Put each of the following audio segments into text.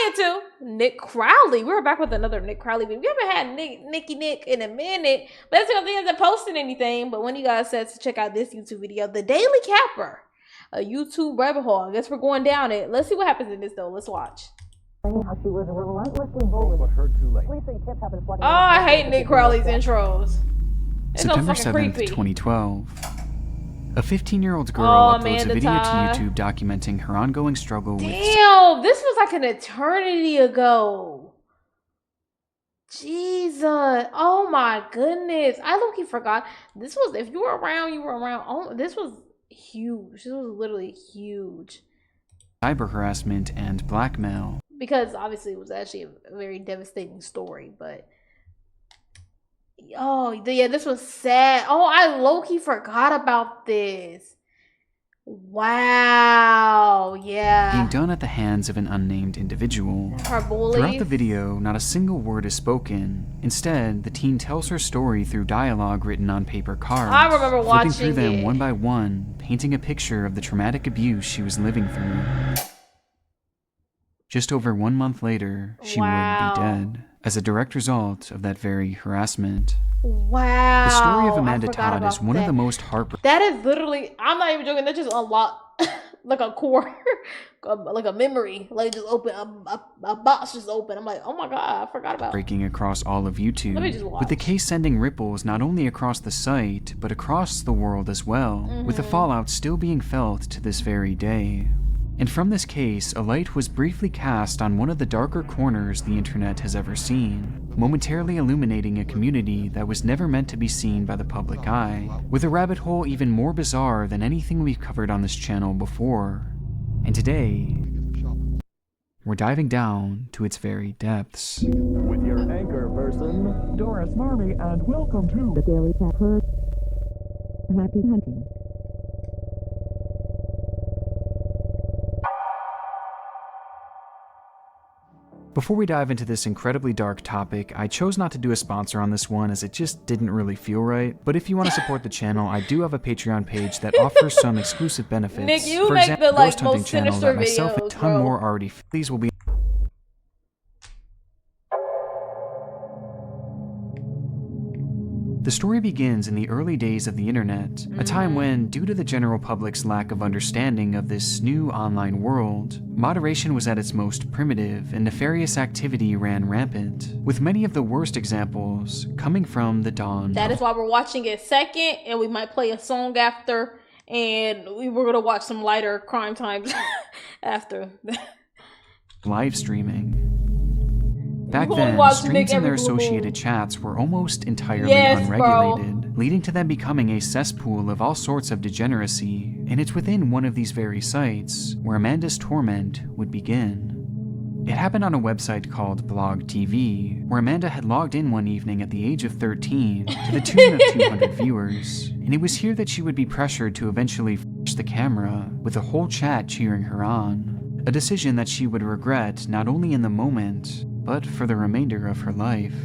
into Nick Crowley. We're back with another Nick Crowley video. We haven't had Nick in a minute, but that's because he hasn't posted anything. But when you guys said to check out this YouTube video, The Daily Capper, a YouTube rabbit hole. I guess we're going down it. Let's see what happens in this though. Let's watch. Oh, I hate Nick Crowley's intros. It's September so 7th, creepy. 2012. A 15-year-old girl uploads a video to YouTube documenting her ongoing struggle with... Damn, this was like an eternity ago. Jesus. Oh my goodness. I low-key forgot. This was, if you were around, you were around. Oh, this was huge. This was literally huge. Cyber harassment and blackmail. Because obviously it was actually a very devastating story, but... Oh, yeah, this was sad. Oh, I low-key forgot about this. Wow, yeah. Being done at the hands of an unnamed individual. Her bullies. Throughout the video, not a single word is spoken. Instead, the teen tells her story through dialogue written on paper cards. I remember watching flipping through them it. one by one, painting a picture of the traumatic abuse she was living through. Just over 1 month later, she would be dead, as a direct result of that very harassment. Wow. The story of Amanda Todd is one of the most heartbreaking. That is literally, I'm not even joking, that just unlocked like a core, like a memory. Like just open, a box just open. I'm like, oh my God, I forgot about it. Breaking across all of YouTube, Let me just watch. with the case sending ripples not only across the site, but across the world as well, with the fallout still being felt to this very day. And from this case, a light was briefly cast on one of the darker corners the internet has ever seen, momentarily illuminating a community that was never meant to be seen by the public eye, with a rabbit hole even more bizarre than anything we've covered on this channel before. And today, we're diving down to its very depths. With your anchor person, Doris Marmy, and welcome to The Daily Capper. Happy hunting. Before we dive into this incredibly dark topic, I chose not to do a sponsor on this one as it just didn't really feel right. But if you want to support the channel, I do have a Patreon page that offers some exclusive benefits. Nick, you For make example, the like ghost hunting most channel sinister that myself and a videos, ton bro. more already. These will be. The story begins in the early days of the internet, a time when, due to the general public's lack of understanding of this new online world, moderation was at its most primitive and nefarious activity ran rampant, with many of the worst examples coming from the dawn. That is why we're watching it second, and we might play a song after, and we were gonna watch some lighter crime times after. Live streaming. Back We'll then, watch streams Nick and their every blue moon. associated chats were almost entirely Yes, unregulated, leading to them becoming a cesspool of all sorts of degeneracy, and it's within one of these very sites where Amanda's torment would begin. It happened on a website called Blog TV, where Amanda had logged in one evening at the age of 13 to the tune of 200 viewers, and it was here that she would be pressured to eventually flash the camera, with the whole chat cheering her on, a decision that she would regret not only in the moment, but for the remainder of her life.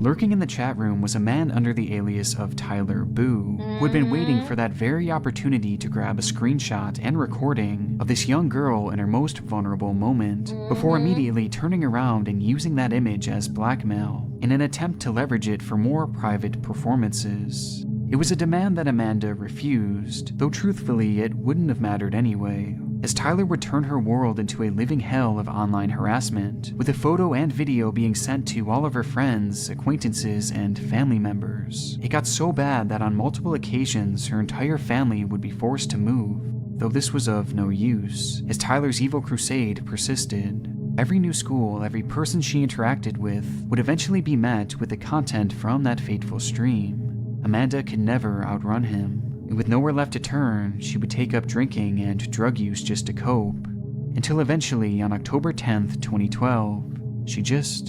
Lurking in the chat room was a man under the alias of Tyler Boo, who had been waiting for that very opportunity to grab a screenshot and recording of this young girl in her most vulnerable moment, before immediately turning around and using that image as blackmail in an attempt to leverage it for more private performances. It was a demand that Amanda refused, though truthfully it wouldn't have mattered anyway, as Tyler would turn her world into a living hell of online harassment, with a photo and video being sent to all of her friends, acquaintances, and family members. It got so bad that on multiple occasions her entire family would be forced to move, though this was of no use, as Tyler's evil crusade persisted. Every new school, every person she interacted with, would eventually be met with the content from that fateful stream. Amanda could never outrun him. And with nowhere left to turn, she would take up drinking and drug use just to cope, until eventually on October 10th, 2012, she just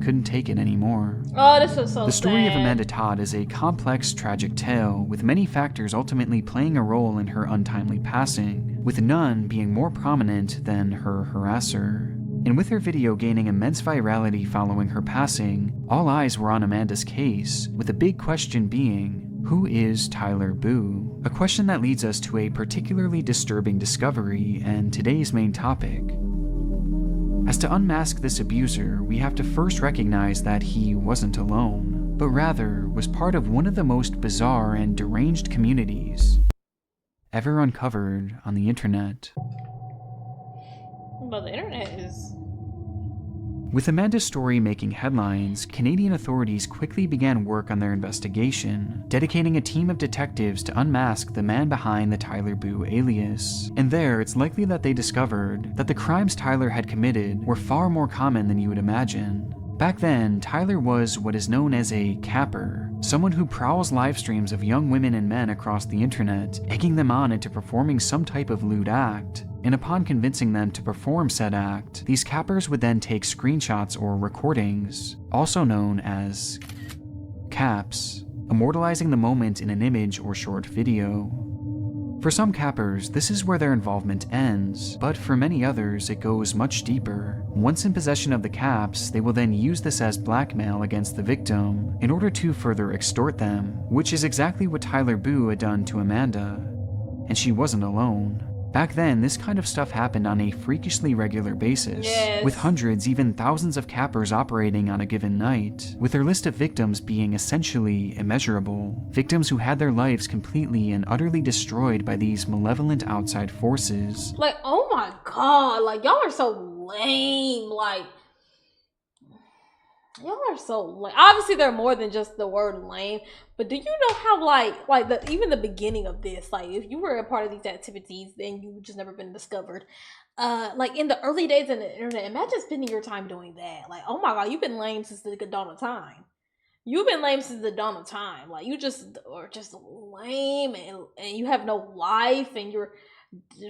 couldn't take it anymore. Oh, this was so sad. The story of Amanda Todd is a complex, tragic tale, with many factors ultimately playing a role in her untimely passing, with none being more prominent than her harasser. And with her video gaining immense virality following her passing, all eyes were on Amanda's case, with the big question being, who is Tyler Boo? A question that leads us to a particularly disturbing discovery and today's main topic. As to unmask this abuser, we have to first recognize that he wasn't alone, but rather was part of one of the most bizarre and deranged communities ever uncovered on the internet. But the internet is... With Amanda's story making headlines, Canadian authorities quickly began work on their investigation, dedicating a team of detectives to unmask the man behind the Tyler Boo alias. And there, it's likely that they discovered that the crimes Tyler had committed were far more common than you would imagine. Back then, Tyler was what is known as a capper, someone who prowls live streams of young women and men across the internet, egging them on into performing some type of lewd act. And upon convincing them to perform said act, these cappers would then take screenshots or recordings, also known as caps, immortalizing the moment in an image or short video. For some cappers, this is where their involvement ends, but for many others, it goes much deeper. Once in possession of the caps, they will then use this as blackmail against the victim in order to further extort them, which is exactly what Tyler Boo had done to Amanda. And she wasn't alone. Back then, this kind of stuff happened on a freakishly regular basis, with hundreds, even thousands of cappers operating on a given night, with their list of victims being essentially immeasurable. Victims who had their lives completely and utterly destroyed by these malevolent outside forces. Like, oh my god, like, y'all are so lame, like... Y'all are so lame. Obviously, they're more than just the word lame, but do you know how, even the beginning of this, like, if you were a part of these activities, then you just never been discovered. Like, in the early days of the internet, imagine spending your time doing that. Like, oh my god, you've been lame since the dawn of time. You've been lame since the dawn of time. Like, you just are just lame, and you have no life, and you're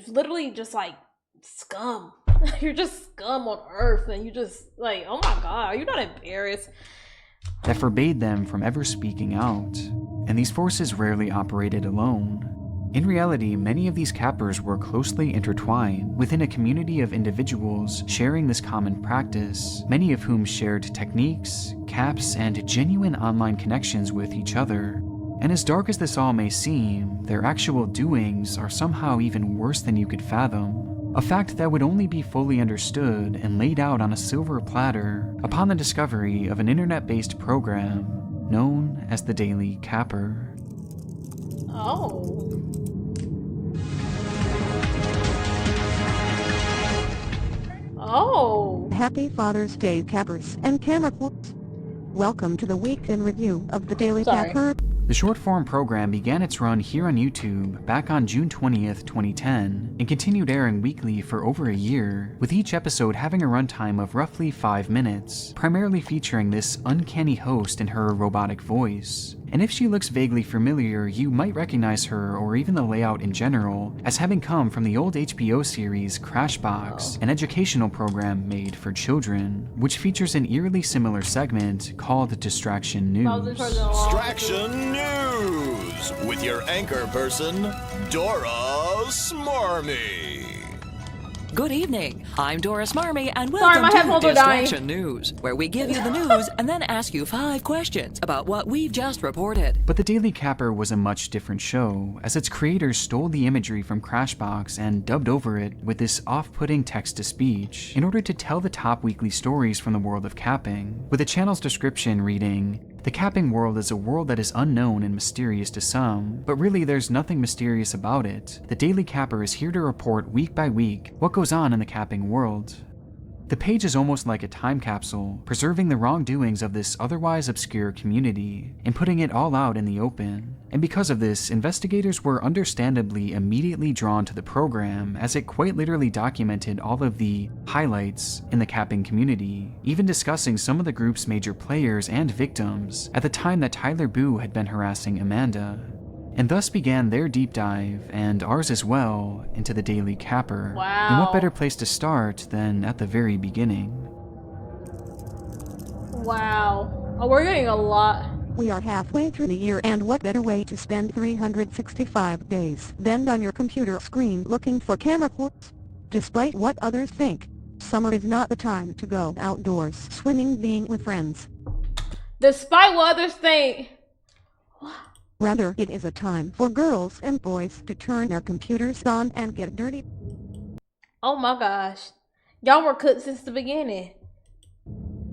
literally just, like, scum. You're just scum on earth, and you just, like, oh my god, are you not embarrassed? That forbade them from ever speaking out, and these forces rarely operated alone. In reality, many of these cappers were closely intertwined within a community of individuals sharing this common practice, many of whom shared techniques, caps, and genuine online connections with each other. And as dark as this all may seem, their actual doings are somehow even worse than you could fathom. A fact that would only be fully understood and laid out on a silver platter upon the discovery of an internet-based program known as the Daily Capper. Oh. Oh. Happy Father's Day, cappers and camera folks. Welcome to the week in review of the Daily Capper. The short-form program began its run here on YouTube back on June 20th, 2010, and continued airing weekly for over a year, with each episode having a runtime of roughly 5 minutes, primarily featuring this uncanny host and her robotic voice. And if she looks vaguely familiar, you might recognize her, or even the layout in general, as having come from the old HBO series Crashbox, an educational program made for children, which features an eerily similar segment called Distraction News. Distraction News with your anchor person, Dora Smarmy. Good evening. I'm Doris Marmy, and welcome to Distraction News, where we give you the news and then ask you 5 questions about what we've just reported. But the Daily Capper was a much different show, as its creators stole the imagery from Crashbox and dubbed over it with this off-putting text-to-speech in order to tell the top weekly stories from the world of capping, with the channel's description reading, "The capping world is a world that is unknown and mysterious to some, but really there's nothing mysterious about it. The Daily Capper is here to report week by week what goes on in the capping world." The page is almost like a time capsule, preserving the wrongdoings of this otherwise obscure community, and putting it all out in the open. And because of this, investigators were understandably immediately drawn to the program, as it quite literally documented all of the highlights in the capping community, even discussing some of the group's major players and victims at the time that Tyler Boo had been harassing Amanda. And thus began their deep dive, and ours as well, into the Daily Capper. Wow. And what better place to start than at the very beginning? Wow. Oh, we're getting a lot. We are halfway through the year, and what better way to spend 365 days than on your computer screen looking for camera clips? Despite what others think, summer is not the time to go outdoors swimming, being with friends. Despite what others think. Rather, it is a time for girls and boys to turn their computers on and get dirty. Oh my gosh. Y'all were cooked since the beginning.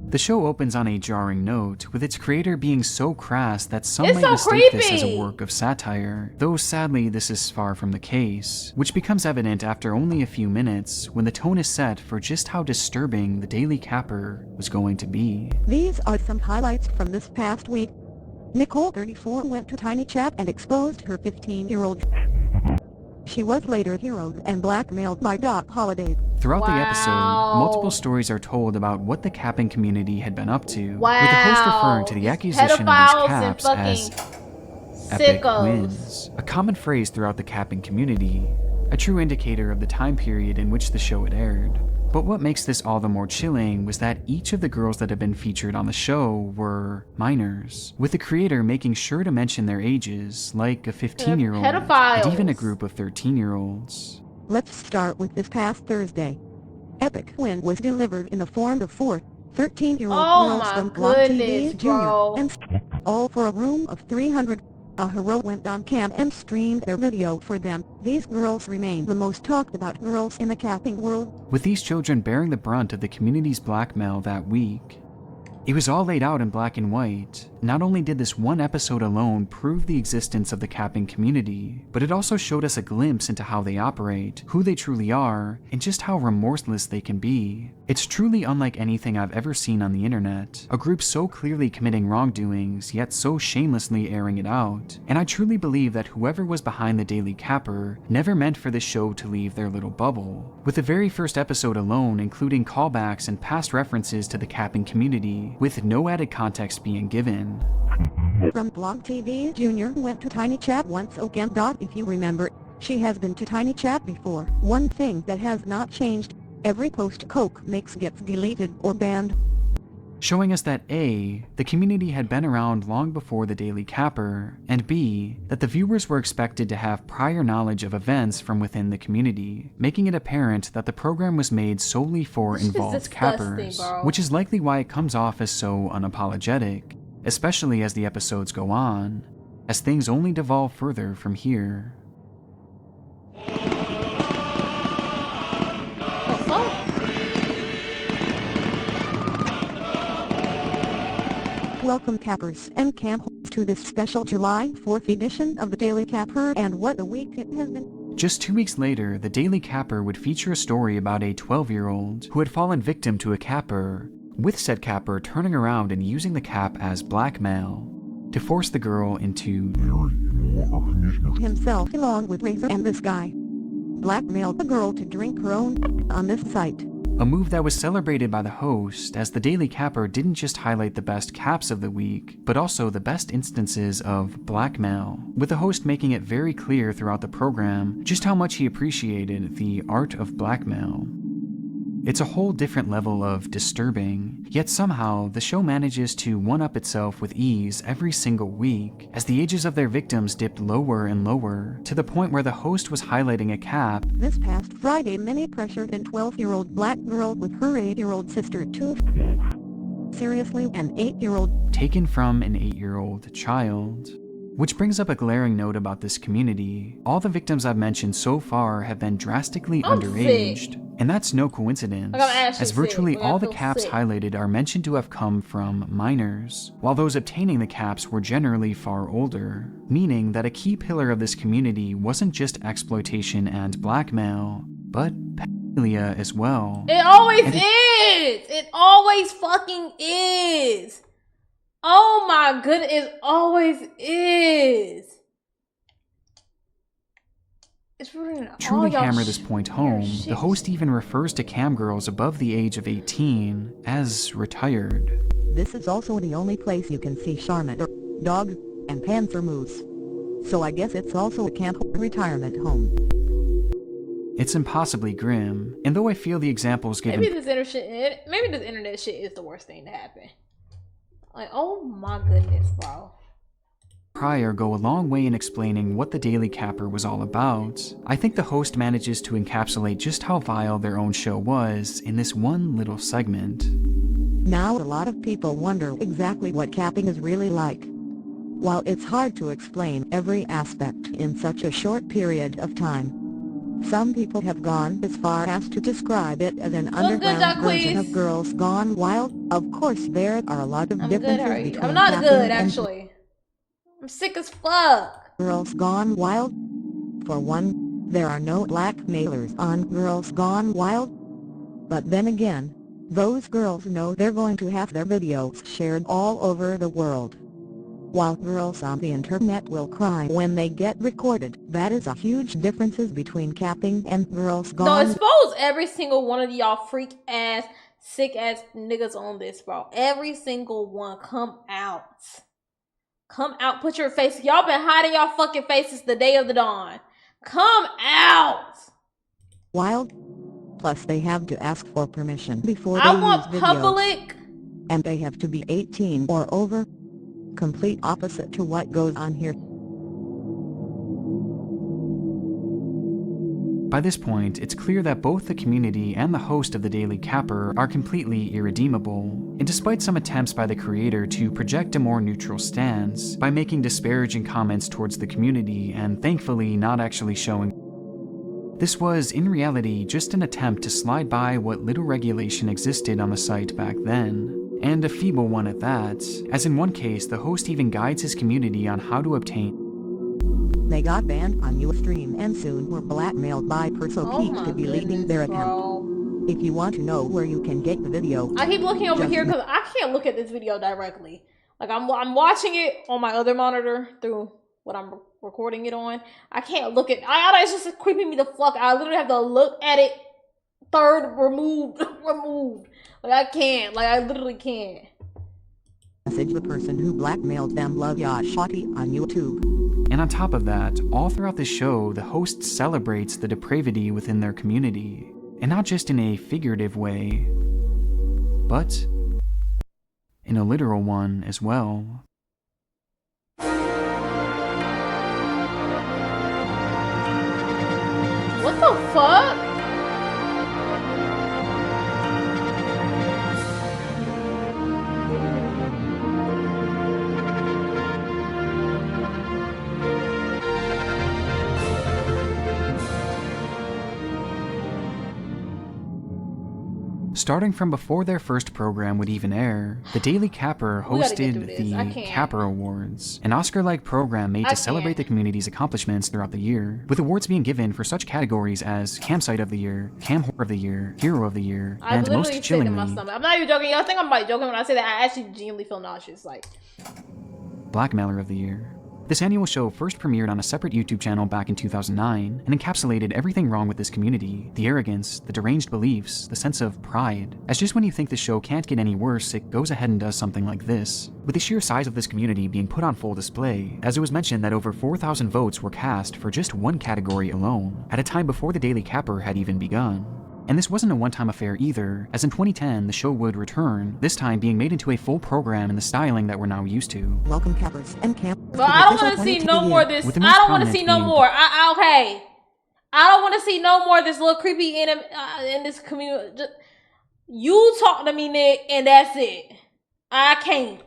The show opens on a jarring note, with its creator being so crass that some It's might so mistake this as a creepy. work of satire, though sadly this is far from the case, which becomes evident after only a few minutes when the tone is set for just how disturbing the Daily Capper was going to be. These are some highlights from this past week. Nicole, 34, went to Tiny Chat and exposed her 15-year-old. She was later heroed and blackmailed by Doc Holliday. Throughout the episode, Wow. multiple stories are told about what the capping community had been up to, Wow. with the host referring to the These accusation of pedophiles these caps as and epic sickos. wins, a common phrase throughout the capping community, a true indicator of the time period in which the show had aired. But what makes this all the more chilling was that each of the girls that had been featured on the show were minors, with the creator making sure to mention their ages, like a 15-year-old, pedophiles. and even a group of 13-year-olds. Let's start with this past Thursday. Epic Win was delivered in the form of 4 13-year-old Oh girls my from Block goodness, TV's Junior, bro. and all for a room of 300. A hero went on cam and streamed their video for them. These girls remain the most talked about girls in the capping world. With these children bearing the brunt of the community's blackmail that week, it was all laid out in black and white. Not only did this one episode alone prove the existence of the capping community, but it also showed us a glimpse into how they operate, who they truly are, and just how remorseless they can be. It's truly unlike anything I've ever seen on the internet, a group so clearly committing wrongdoings, yet so shamelessly airing it out. And I truly believe that whoever was behind the Daily Capper never meant for the show to leave their little bubble, with the very first episode alone including callbacks and past references to the capping community, with no added context being given. From Blog TV Junior went to Tiny Chat once again. If you remember, she has been to Tiny Chat before. One thing that has not changed, every post Coke makes gets deleted or banned. Showing us that A, the community had been around long before the Daily Capper, and B, that the viewers were expected to have prior knowledge of events from within the community, making it apparent that the program was made solely for This is involved disgusting, cappers, bro. which is likely why it comes off as so unapologetic, especially as the episodes go on, as things only devolve further from here. Welcome cappers and campers to this special July 4th edition of the Daily Capper, and what a week it has been. Just 2 weeks later, the Daily Capper would feature a story about a 12-year-old who had fallen victim to a capper, with said capper turning around and using the cap as blackmail to force the girl into Himself, along with Razor and this guy, blackmailed the girl to drink her own on this site. a move that was celebrated by the host, as the Daily Capper didn't just highlight the best caps of the week, but also the best instances of blackmail, with the host making it very clear throughout the program just how much he appreciated the art of blackmail. It's a whole different level of disturbing, yet somehow the show manages to one-up itself with ease every single week, as the ages of their victims dipped lower and lower, to the point where the host was highlighting a cap. This past Friday, Minnie pressured a 12-year-old black girl with her 8-year-old sister to seriously an 8-year-old taken from an 8-year-old child. Which brings up a glaring note about this community. All the victims I've mentioned so far have been drastically underaged. Sick. And that's no coincidence, as virtually all the caps highlighted are mentioned to have come from minors, while those obtaining the caps were generally far older, meaning that a key pillar of this community wasn't just exploitation and blackmail, but pedophilia as well. It always is! It always fucking is! Oh my goodness, it always is! It's ruining Truly all hammer this point home, the host even refers to cam girls above the age of 18 as retired. This is also the only place you can see Charmander, dogs, and panther moose. So I guess it's also a camp retirement home. It's impossibly grim, and though I feel the examples given maybe this internet shit is the worst thing to happen. Like, oh my goodness, bro. prior go a long way in explaining what the Daily Capper was all about, I think the host manages to encapsulate just how vile their own show was in this one little segment. Now a lot of people wonder exactly what capping is really like. While it's hard to explain every aspect in such a short period of time, Some people have gone as far as to describe it as an underground version of Girls Gone Wild. Of course, there are a lot of differences between I'm not capping good, and actually. I'm sick as fuck. Girls Gone Wild. For one, there are no blackmailers on Girls Gone Wild. But then again, those girls know they're going to have their videos shared all over the world. While girls on the internet will cry when they get recorded, that is a huge difference between capping and Girls Gone. No, expose every single one of y'all freak ass, sick ass niggas on this, bro. Every single one, come out. Come out, put your face. Y'all been hiding y'all fucking faces the day of the dawn. Come out. Wild. Plus they have to ask for permission before they use video. Public. And they have to be 18 or over. Complete opposite to what goes on here. By this point, it's clear that both the community and the host of the Daily Capper are completely irredeemable, and despite some attempts by the creator to project a more neutral stance by making disparaging comments towards the community and thankfully not actually showing, this was, in reality, just an attempt to slide by what little regulation existed on the site back then. And a feeble one at that, as in one case the host even guides his community on how to obtain. They got banned on Ustream and soon were blackmailed by PersoKeep to be deleting their account. If you want to know where you can get the video, I keep looking over here because I can't look at this video directly. Like I'm watching it on my other monitor through what I'm recording it on. I can't look at. It's just creeping me the fuck out. I literally have to look at it. Third removed. Like I can't. Like I literally can't. Message the person who blackmailed them love ya shotty on YouTube. And on top of that, all throughout the show, the host celebrates the depravity within their community. And not just in a figurative way, but in a literal one as well. What the fuck? Starting from before their first program would even air, the Daily Capper hosted the Capper Awards, an Oscar-like program made to celebrate the community's accomplishments throughout the year, with awards being given for such categories as Campsite of the Year, Cam Whore of the Year, Hero of the Year, and most chillingly, I'm not even joking. Y'all think I'm like joking when I say that. I actually genuinely feel nauseous. Like, Blackmailer of the Year. This annual show first premiered on a separate YouTube channel back in 2009 and encapsulated everything wrong with this community, the arrogance, the deranged beliefs, the sense of pride. As just when you think the show can't get any worse, it goes ahead and does something like this. With the sheer size of this community being put on full display, as it was mentioned that over 4,000 votes were cast for just one category alone, at a time before the Daily Capper had even begun. And this wasn't a one-time affair either, as in 2010 the show would return, this time being made into a full program in the styling that we're now used to. Welcome cappers and campers. Well, I don't want to see no more of this. I don't want to see no more. Okay. I don't want to see no more of this little creepy in this community. Just, you talk to me, Nick, and that's it. I can't.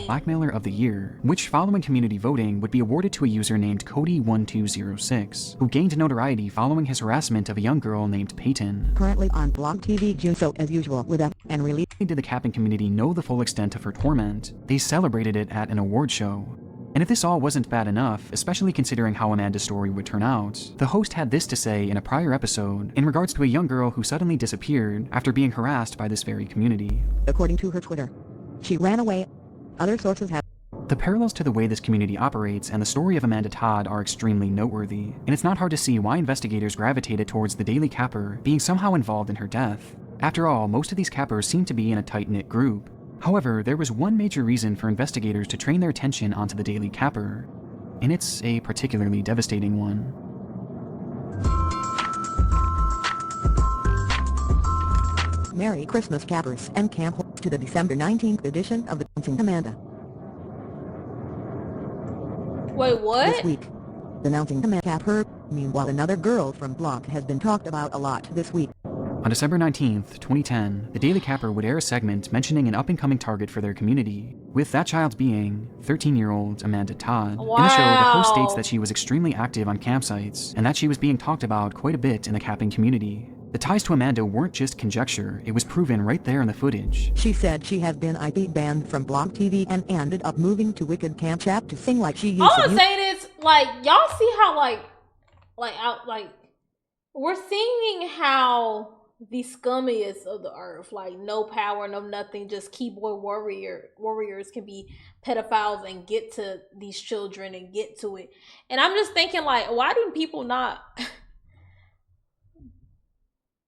Blackmailer of the Year, which following community voting would be awarded to a user named Cody1206, who gained notoriety following his harassment of a young girl named Peyton. Currently on Blog TV Juso as usual with F and release. Did the capping community know the full extent of her torment? They celebrated it at an award show. And if this all wasn't bad enough, especially considering how Amanda's story would turn out, the host had this to say in a prior episode in regards to a young girl who suddenly disappeared after being harassed by this very community. According to her Twitter, she ran away. Other sources have. The parallels to the way this community operates and the story of Amanda Todd are extremely noteworthy, and it's not hard to see why investigators gravitated towards the Daily Capper being somehow involved in her death. After all, most of these cappers seem to be in a tight-knit group. However, there was one major reason for investigators to train their attention onto the Daily Capper, and it's a particularly devastating one. Merry Christmas cappers and camp to the December 19th edition of the Dancing Amanda. Wait, what? This week, the Announcing Amanda capper. Meanwhile, another girl from Blog has been talked about a lot this week. On December 19th, 2010, the Daily Capper would air a segment mentioning an up-and-coming target for their community, with that child being 13-year-old Amanda Todd. Wow. In the show, the host states that she was extremely active on campsites, and that she was being talked about quite a bit in the capping community. The ties to Amanda weren't just conjecture, it was proven right there in the footage. She said she had been IP banned from Blog TV and ended up moving to Wicked Camp Chat to sing like she used to. All I'm saying is, like, y'all see how, like, we're seeing how the scummiest of the earth, like, no power, no nothing, just keyboard warriors can be pedophiles and get to these children and get to it. And I'm just thinking, like, why do people not...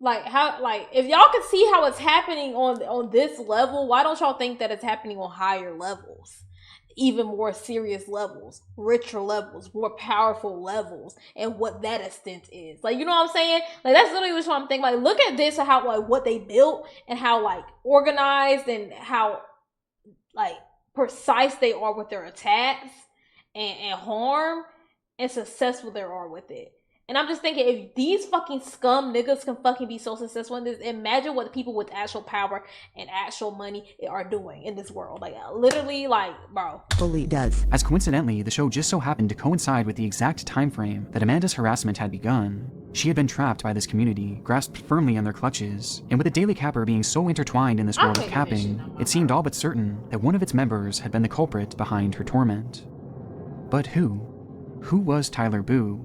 if y'all can see how it's happening on this level, why don't y'all think that it's happening on higher levels, even more serious levels, richer levels, more powerful levels, and what that extent is? Like, you know what I'm saying? Like, that's literally what I'm thinking. Like, look at this and how, like, what they built and how, like, organized and how, like, precise they are with their attacks and harm and successful they are with it. And I'm just thinking, if these fucking scum niggas can fucking be so successful in this, imagine what the people with actual power and actual money are doing in this world. Like, literally, like, bro. Fully does. As coincidentally, the show just so happened to coincide with the exact time frame that Amanda's harassment had begun. She had been trapped by this community, grasped firmly in their clutches, and with the Daily Capper being so intertwined in this world of capping, it seemed all but certain that one of its members had been the culprit behind her torment. But who? Who was Tyler Boo?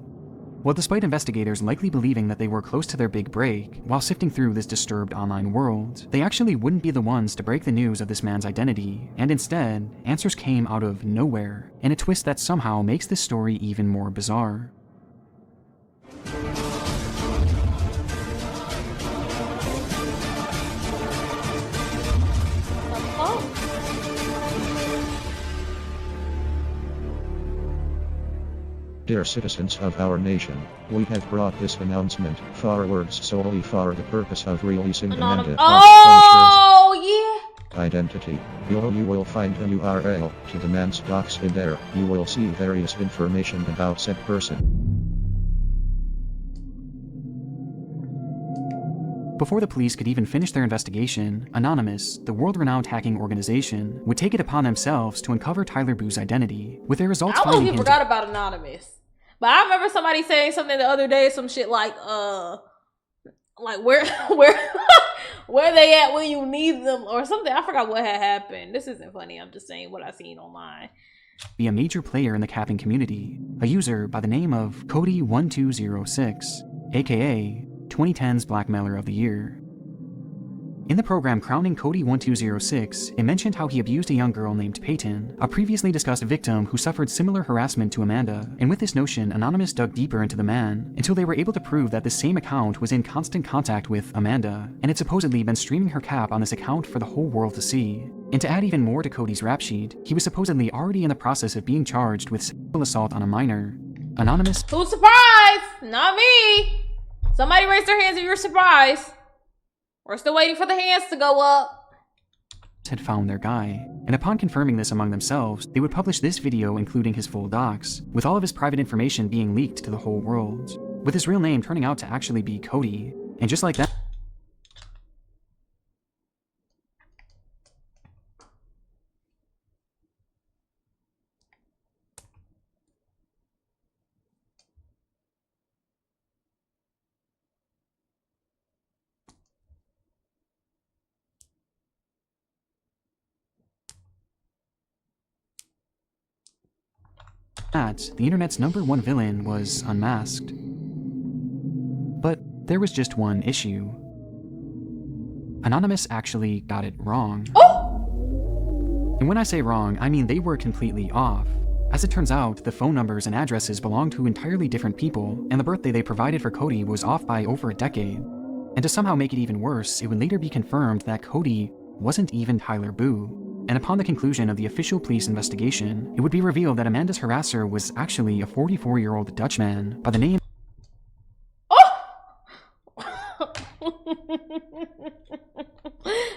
Well, despite investigators likely believing that they were close to their big break while sifting through this disturbed online world, they actually wouldn't be the ones to break the news of this man's identity, and instead, answers came out of nowhere, in a twist that somehow makes this story even more bizarre. Dear citizens of our nation, we have brought this announcement forward solely for the purpose of releasing Amanda identity. You will find a URL to the man's docs in there. You will see various information about said person. Before the police could even finish their investigation, Anonymous, the world-renowned hacking organization, would take it upon themselves to uncover Tyler Boo's identity, with their results finding him. I totally forgot about Anonymous. But I remember somebody saying something the other day, some shit like where they at when you need them or something. I forgot what had happened. This isn't funny. I'm just saying what I seen online. Be a major player in the capping community, a user by the name of Cody1206, aka 2010's Blackmailer of the Year. In the program crowning Cody1206, it mentioned how he abused a young girl named Peyton, a previously discussed victim who suffered similar harassment to Amanda, and with this notion, Anonymous dug deeper into the man, until they were able to prove that the same account was in constant contact with Amanda, and had supposedly been streaming her cap on this account for the whole world to see. And to add even more to Cody's rap sheet, he was supposedly already in the process of being charged with sexual assault on a minor. Anonymous— Who's surprised? Not me! Somebody raise their hands if you're surprised. We're still waiting for the hands to go up. Had found their guy, and upon confirming this among themselves, they would publish this video including his full docs, with all of his private information being leaked to the whole world, with his real name turning out to actually be Cody. And just like that, the internet's #1 villain was unmasked. But there was just one issue. Anonymous actually got it wrong. Oh! And when I say wrong, I mean they were completely off. As it turns out, the phone numbers and addresses belonged to entirely different people, and the birthday they provided for Cody was off by over a decade. And to somehow make it even worse, it would later be confirmed that Cody wasn't even Tyler Boo. And upon the conclusion of the official police investigation, it would be revealed that Amanda's harasser was actually a 44-year-old Dutchman by the name—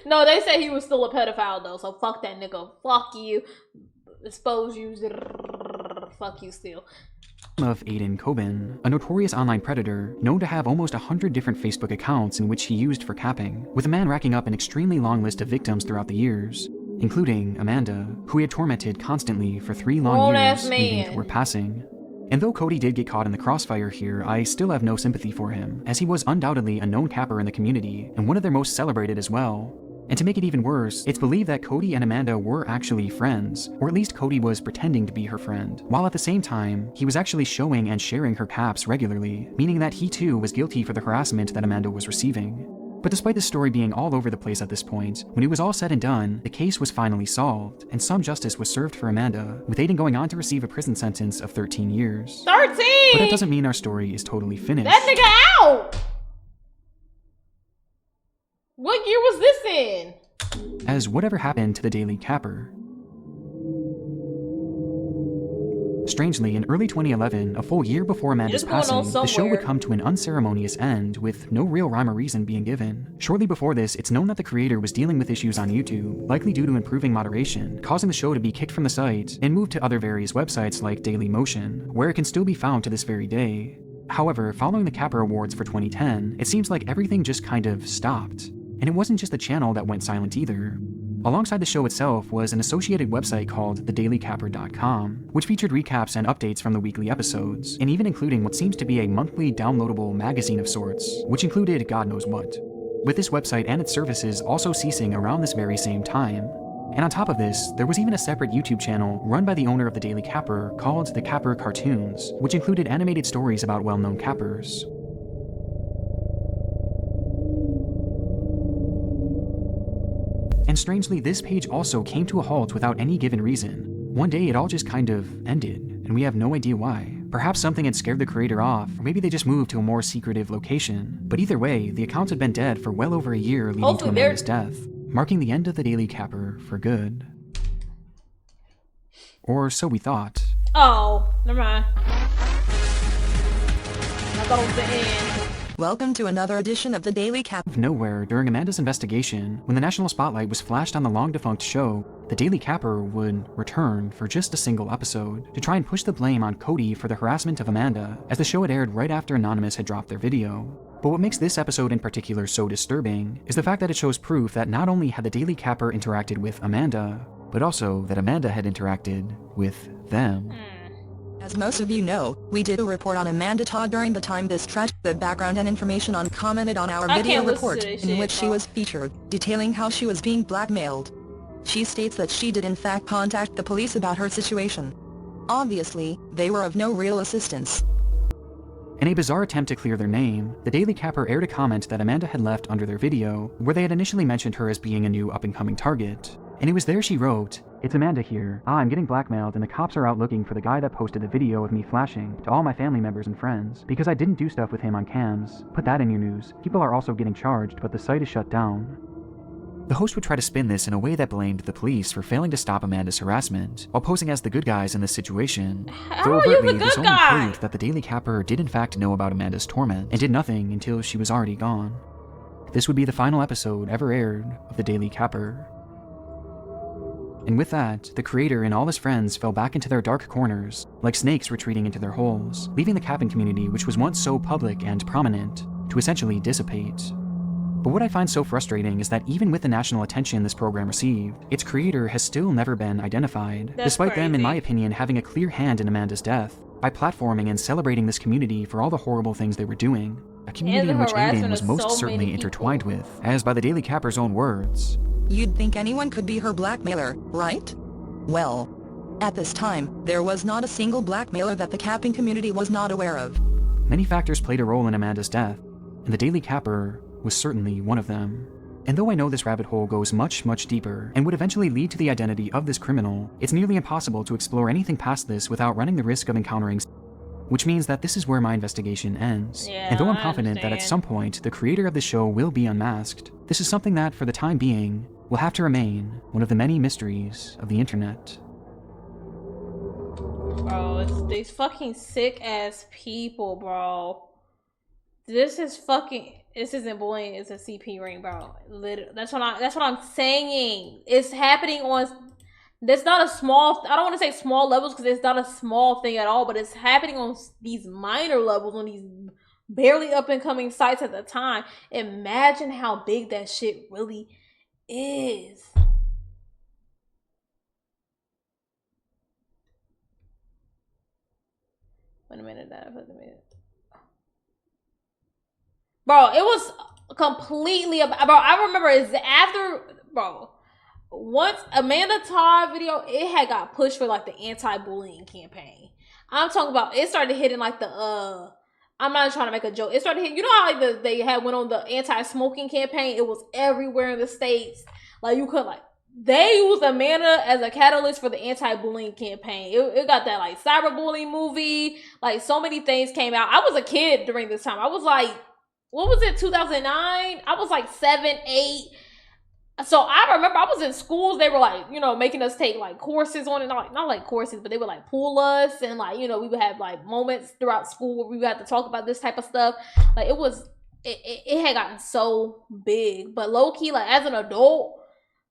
No, they say he was still a pedophile though, so fuck that nigga. Fuck you. Expose you. fuck you still. Of Aiden Coben, a notorious online predator known to have almost 100 different Facebook accounts in which he used for capping, with the man racking up an extremely long list of victims throughout the years, including Amanda, who he had tormented constantly for 3 long years leading to her passing. And though Cody did get caught in the crossfire here, I still have no sympathy for him, as he was undoubtedly a known capper in the community, and one of their most celebrated as well. And to make it even worse, it's believed that Cody and Amanda were actually friends, or at least Cody was pretending to be her friend, while at the same time, he was actually showing and sharing her caps regularly, meaning that he too was guilty for the harassment that Amanda was receiving. But despite the story being all over the place at this point, when it was all said and done, the case was finally solved, and some justice was served for Amanda, with Aiden going on to receive a prison sentence of 13 years. 13?! But that doesn't mean our story is totally finished. That nigga out! What year was this in? As whatever happened to the Daily Capper? Strangely, in early 2011, a full year before Amanda's passing, the show would come to an unceremonious end, with no real rhyme or reason being given. Shortly before this, it's known that the creator was dealing with issues on YouTube, likely due to improving moderation, causing the show to be kicked from the site, and moved to other various websites like Dailymotion, where it can still be found to this very day. However, following the Capper Awards for 2010, it seems like everything just kind of stopped. And it wasn't just the channel that went silent either. Alongside the show itself was an associated website called thedailycapper.com, which featured recaps and updates from the weekly episodes, and even including what seems to be a monthly downloadable magazine of sorts, which included God knows what. With this website and its services also ceasing around this very same time. And on top of this, there was even a separate YouTube channel run by the owner of the Daily Capper called The Capper Cartoons, which included animated stories about well-known cappers. And strangely, this page also came to a halt without any given reason. One day it all just kind of ended, and we have no idea why. Perhaps something had scared the creator off, or maybe they just moved to a more secretive location. But either way, the accounts had been dead for well over a year leading to Amanda's death, marking the end of the Daily Capper for good. Or so we thought. Oh, never mind. I thought it was the end. Welcome to another edition of the Daily Capper. Out of nowhere, during Amanda's investigation, when the national spotlight was flashed on the long-defunct show, the Daily Capper would return for just a single episode to try and push the blame on Cody for the harassment of Amanda, as the show had aired right after Anonymous had dropped their video. But what makes this episode in particular so disturbing is the fact that it shows proof that not only had the Daily Capper interacted with Amanda, but also that Amanda had interacted with them. As most of you know, we did a report on Amanda Todd during the time this tragic. The background and information on commented on our video report, in which she was featured, detailing how she was being blackmailed. She states that she did in fact contact the police about her situation. Obviously, they were of no real assistance. In a bizarre attempt to clear their name, the Daily Capper aired a comment that Amanda had left under their video, where they had initially mentioned her as being a new up-and-coming target. And it was there she wrote, "It's Amanda here. I'm getting blackmailed and the cops are out looking for the guy that posted the video of me flashing to all my family members and friends because I didn't do stuff with him on cams. Put that in your news. People are also getting charged, but the site is shut down." The host would try to spin this in a way that blamed the police for failing to stop Amanda's harassment, while posing as the good guys in this situation. How are you the good guy? Proved that the Daily Capper did in fact know about Amanda's torment, and did nothing until she was already gone. This would be the final episode ever aired of the Daily Capper. And with that, the creator and all his friends fell back into their dark corners, like snakes retreating into their holes, leaving the capping community, which was once so public and prominent, to essentially dissipate. But what I find so frustrating is that even with the national attention this program received, its creator has still never been identified, despite them, in my opinion, having a clear hand in Amanda's death, by platforming and celebrating this community for all the horrible things they were doing, a community in which Aiden was most certainly intertwined with, as by the Daily Capper's own words, "You'd think anyone could be her blackmailer, right? Well, at this time, there was not a single blackmailer that the capping community was not aware of." Many factors played a role in Amanda's death, and the Daily Capper was certainly one of them. And though I know this rabbit hole goes much, much deeper, and would eventually lead to the identity of this criminal, it's nearly impossible to explore anything past this without running the risk of encountering, which means that this is where my investigation ends. And though I'm confident that at some point the creator of the show will be unmasked, this is something that, for the time being, will have to remain one of the many mysteries of the internet. Bro, it's these fucking sick ass people, bro. This isn't bullying, it's a CP ring, bro. That's what I'm saying. It's happening on That's not a small, I don't want to say small levels because it's not a small thing at all, but it's happening on these minor levels, on these barely up and coming sites at the time. Imagine how big that shit really is. Wait a minute. Bro, it was completely about, bro, I remember it's after, bro, once Amanda Todd video, it had got pushed for like the anti-bullying campaign. I'm talking about, it started hitting like the, I'm not trying to make a joke. It started hitting, you know how like they had went on the anti-smoking campaign? It was everywhere in the States. Like you could like, they used Amanda as a catalyst for the anti-bullying campaign. It got that like cyberbullying movie. Like so many things came out. I was a kid during this time. I was like, what was it, 2009? I was like 7, 8. So I remember I was in schools. They were like, you know, making us take like courses on it. Not like courses, but they would like pull us. And like, you know, we would have like moments throughout school where we would have to talk about this type of stuff. Like it had gotten so big. But low key, like as an adult,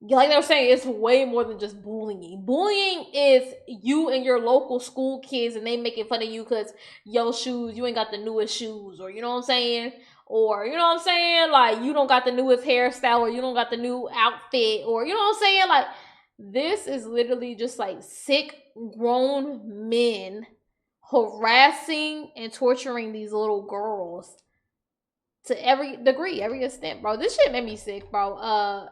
like they were saying, it's way more than just bullying. Bullying is you and your local school kids and they making fun of you because your shoes, you ain't got the newest shoes, or you know what I'm saying? Or, you know what I'm saying? Like, you don't got the newest hairstyle, or you don't got the new outfit, or, you know what I'm saying? Like, this is literally just like sick grown men harassing and torturing these little girls to every degree, every extent, bro. This shit made me sick, bro.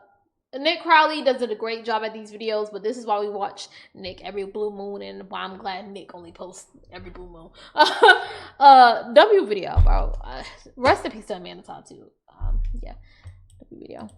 Nick Crowley does a great job at these videos, but this is why we watch Nick every blue moon, and why I'm glad Nick only posts every blue moon. W video, bro. Rest in peace to Amanda Todd too. Yeah, W video.